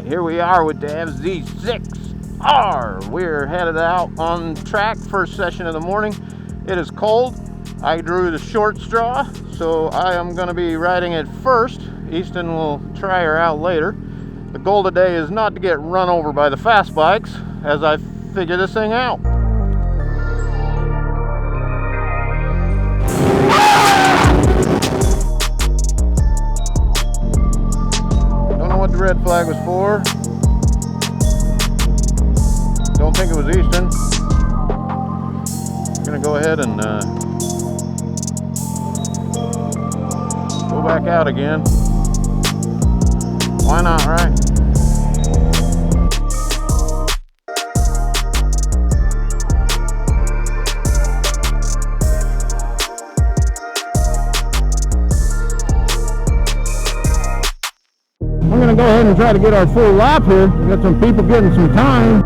here we are with the FZ6R. We're headed out on track, first session of the morning. It is cold. I drew the short straw, so I am going to be riding it first. Easton will try her out later. The goal today is not to get run over by the fast bikes as I figure this thing out. What the red flag was for. Don't think it was Easton. I'm gonna go ahead and go back out again. Why not, right? I'm going to go ahead and try to get our full lap here. We got some people getting some time.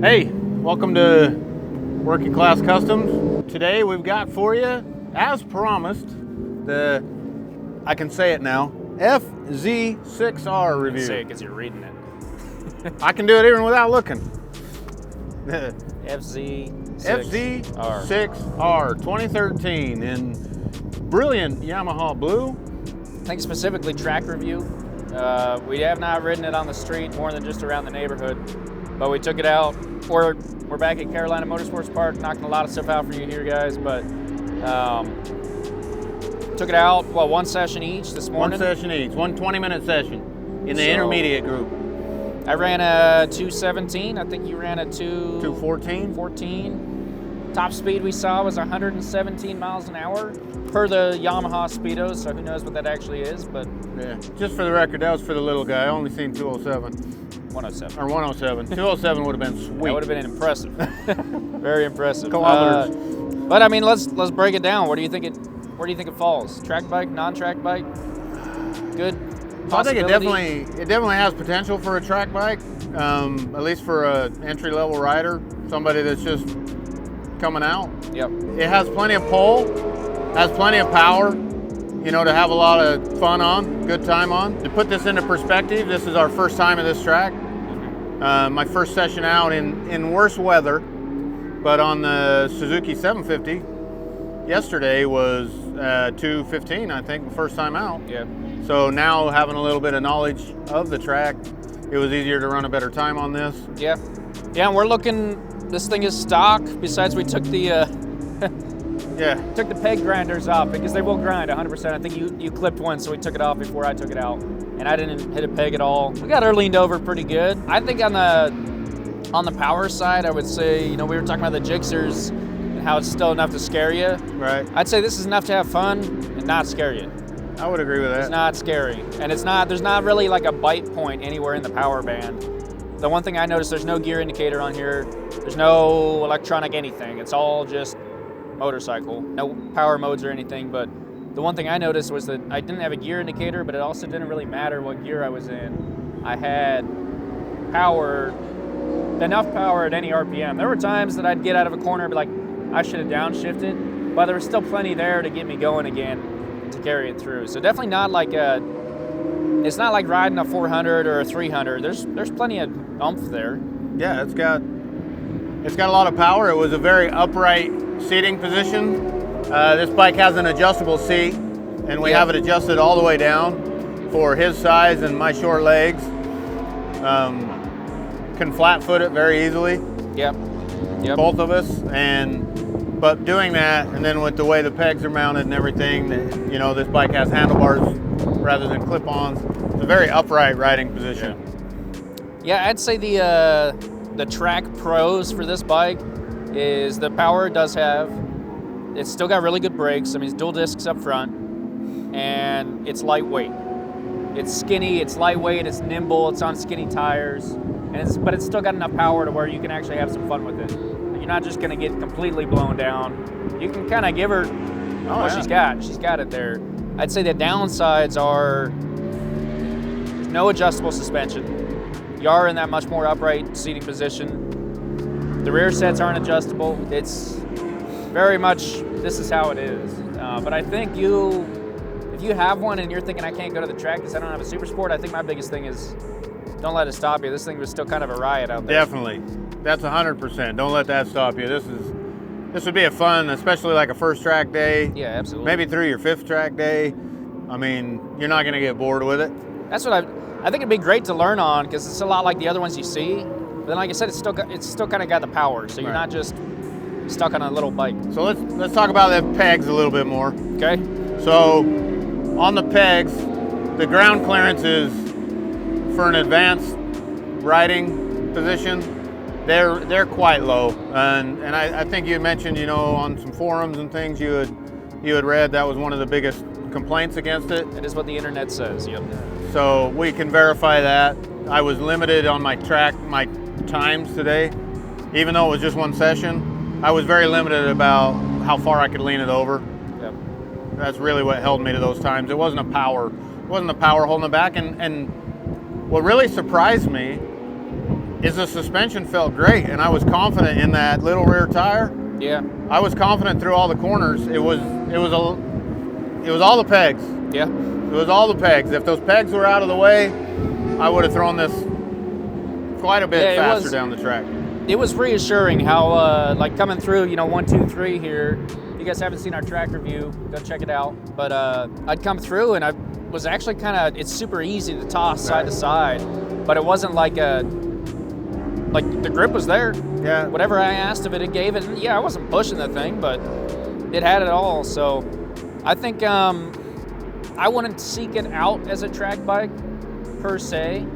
Hey, welcome to Working Class Customs. Today we've got for you, as promised, the, I can say it now, FZ6R review. You say it because you're reading it. I can do it even without looking. FZ6R 2013 in brilliant Yamaha blue. I think specifically track review. We have not ridden it on the street more than just around the neighborhood, but we took it out. We're back at Carolina Motorsports Park, knocking a lot of stuff out for you here, guys, but took it out, well, one session each this morning. One session each, one 20-minute session in the intermediate group. I ran a 217. I think you ran a 214. 14. Top speed we saw was 117 miles an hour per the Yamaha Speedos, so who knows what that actually is, but... Yeah, just for the record, that was for the little guy. I only seen 207. 107. Or 107. 207 would have been sweet. That would have been impressive. Very impressive. Kilometers. But I mean, let's break it down. Where do you think it falls? Track bike, non-track bike? Good. I think it definitely has potential for a track bike. At least for an entry-level rider, somebody that's just coming out. Yep. It has plenty of pull, has plenty of power, you know, to have a lot of fun on, good time on. To put this into perspective, this is our first time at this track. My first session out in worse weather, but on the Suzuki 750 yesterday was 2:15, I think, the first time out. Yeah. So now having a little bit of knowledge of the track, it was easier to run a better time on this. Yeah. Yeah, and we're looking, this thing is stock, besides we took the took the peg grinders off because they will grind 100%. I think you clipped one, so we took it off before I took it out. And I didn't hit a peg at all. We got her leaned over pretty good. I think on the power side, I would say, you know, we were talking about the Gixxers and how it's still enough to scare you. Right. I'd say this is enough to have fun and not scare you. I would agree with that. It's not scary. And there's not really like a bite point anywhere in the power band. The one thing I noticed, there's no gear indicator on here. There's no electronic anything. It's all just motorcycle. No power modes or anything, but the one thing I noticed was that I didn't have a gear indicator, but it also didn't really matter what gear I was in. I had power, enough power at any RPM. There were times that I'd get out of a corner and be like, I should have downshifted, but there was still plenty there to get me going again to carry it through. So definitely not like it's not like riding a 400 or a 300. There's plenty of oomph there. Yeah, it's got a lot of power. It was a very upright seating position. This bike has an adjustable seat, and we have it adjusted all the way down for his size and my short legs. can flat foot it very easily. Yep. Both of us, but doing that, and then with the way the pegs are mounted and everything, you know, this bike has handlebars rather than clip-ons. It's a very upright riding position. Yeah, I'd say the track pros for this bike is the power it does have. It's still got really good brakes. I mean, it's dual discs up front, and it's lightweight. It's skinny, it's lightweight, it's nimble, it's on skinny tires, but it's still got enough power to where you can actually have some fun with it. You're not just gonna get completely blown down. You can kind of give her what she's got. She's got it there. I'd say the downsides are there's no adjustable suspension. You are in that much more upright seating position. The rear sets aren't adjustable. It's very much, this is how it is. But I think if you have one and you're thinking, I can't go to the track because I don't have a Super Sport, I think my biggest thing is don't let it stop you. This thing was still kind of a riot out there. Definitely. That's 100%. Don't let that stop you. This would be a fun, especially like a first track day. Yeah, absolutely. Maybe through your fifth track day. I mean, you're not going to get bored with it. That's what I think it'd be great to learn on because it's a lot like the other ones you see. But then, like I said, it's still kind of got the power, so you're not just stuck on a little bike. So let's talk about the pegs a little bit more. Okay. So on the pegs, the ground clearance is for an advanced riding position. They're quite low, and I think you mentioned, you know, on some forums and things you had read that was one of the biggest complaints against it. It is what the internet says. Yep. So we can verify that. I was limited on my times today, even though it was just one session. I was very limited about how far I could lean it over. Yep. That's really what held me to those times. It wasn't a power holding it back, and what really surprised me is the suspension felt great, and I was confident in that little rear tire. Yeah. I was confident through all the corners. It was all the pegs. Yeah. It was all the pegs. If those pegs were out of the way, I would have thrown this quite a bit faster down the track. It was reassuring how, like coming through, you know, 1, 2, 3 here. If you guys haven't seen our track review, go check it out. But I'd come through and I was actually it's super easy to toss side to side, but it wasn't like the grip was there. Yeah. Whatever I asked of it, it gave it. And yeah, I wasn't pushing the thing, but it had it all. So I think I wouldn't seek it out as a track bike per se,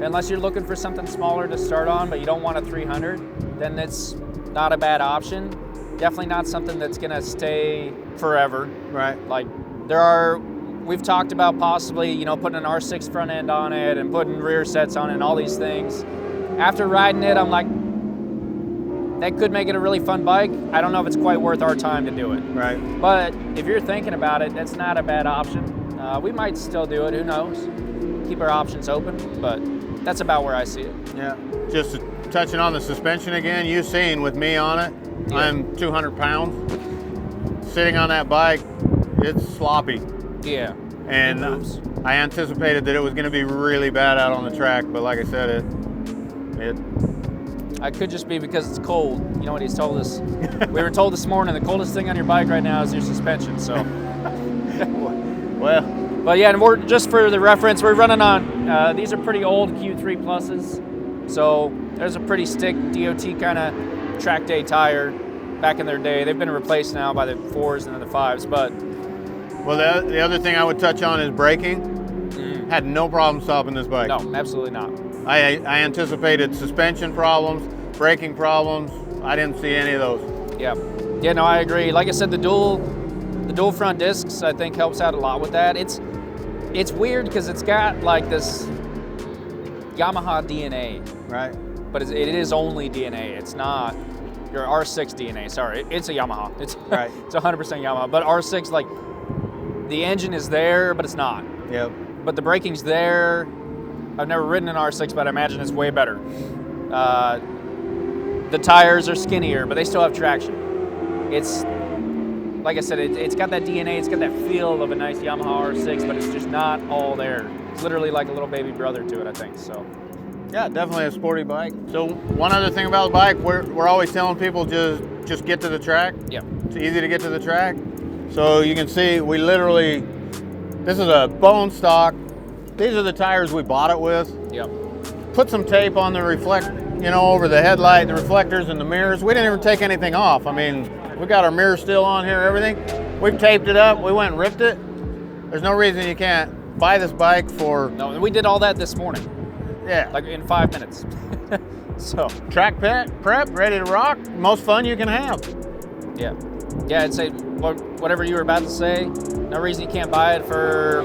unless you're looking for something smaller to start on, but you don't want a 300, then it's not a bad option. Definitely not something that's gonna stay forever. Right. Like we've talked about possibly, you know, putting an R6 front end on it and putting rear sets on it and all these things. After riding it, I'm like, that could make it a really fun bike. I don't know if it's quite worth our time to do it. Right. But if you're thinking about it, that's not a bad option. We might still do it, who knows? Keep our options open, but that's about where I see it. Yeah. Just touching on the suspension again, you've seen with me on it, yeah. I'm 200 pounds. Sitting on that bike, it's sloppy. Yeah. And I anticipated that it was going to be really bad out on the track, but like I said, I could just be because it's cold. You know what he's told us? We were told this morning the coldest thing on your bike right now is your suspension. So, well, but yeah, and we're just for the reference, we're running on. These are pretty old Q3 pluses, so there's a pretty stick DOT kind of track day tire back in their day. They've been replaced now by the 4s and then the 5s. But well, the other thing I would touch on is braking. Had no problem stopping this bike. No, absolutely not. I anticipated suspension problems, braking problems. I didn't see any of those. Yeah, no, I agree. Like I said, the dual front discs I think helps out a lot with that. It's weird because it's got like this Yamaha DNA, right? But it is only DNA. It's not your R6 DNA. Sorry, it's a Yamaha. It's right. It's 100% Yamaha. But R6, like the engine is there, but it's not. Yep. But the braking's there. I've never ridden an R6, but I imagine it's way better. The tires are skinnier, but they still have traction. It's, like I said, it's got that DNA, it's got that feel of a nice Yamaha R6, but it's just not all there. It's literally like a little baby brother to it, I think, so. Yeah, definitely a sporty bike. So one other thing about the bike, we're always telling people just get to the track. Yeah. It's easy to get to the track. So you can see we literally, this is a bone stock. These are the tires we bought it with. Yep. put some tape on the over the headlight, the reflectors and the mirrors. We didn't even take anything off. I mean, we got our mirrors still on here, everything. We've taped it up, we went and ripped it. There's no reason you can't buy this bike for... No, we did all that this morning. Yeah. Like in 5 minutes. So. Track prep, ready to rock, most fun you can have. Yeah. Yeah, I'd say whatever you were about to say, no reason you can't buy it for...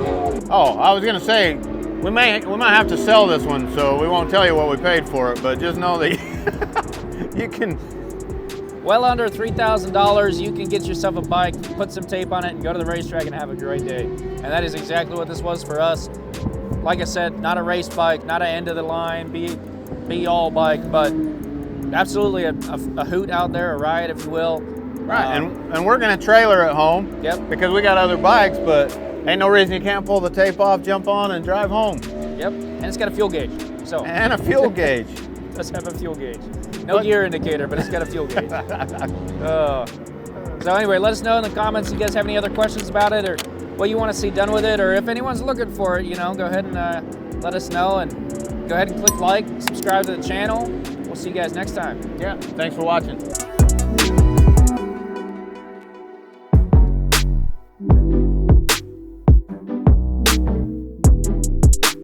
Oh, I was gonna say, we might have to sell this one, so we won't tell you what we paid for it, but just know that you can... Well under $3,000, you can get yourself a bike, put some tape on it, and go to the racetrack and have a great day. And that is exactly what this was for us. Like I said, not a race bike, not an end of the line, be all bike, but absolutely a hoot out there, a ride, if you will. Right, and we're gonna trailer at home. Yep. Because we got other bikes, but ain't no reason you can't pull the tape off, jump on, and drive home. Yep, and it's got a fuel gauge. So. And a fuel gauge. It does have a fuel gauge. No gear indicator, but it's got a fuel gauge. So anyway, let us know in the comments if you guys have any other questions about it, or what you want to see done with it, or if anyone's looking for it, go ahead and let us know, and go ahead and click like, subscribe to the channel. We'll see you guys next time. Yeah, thanks for watching.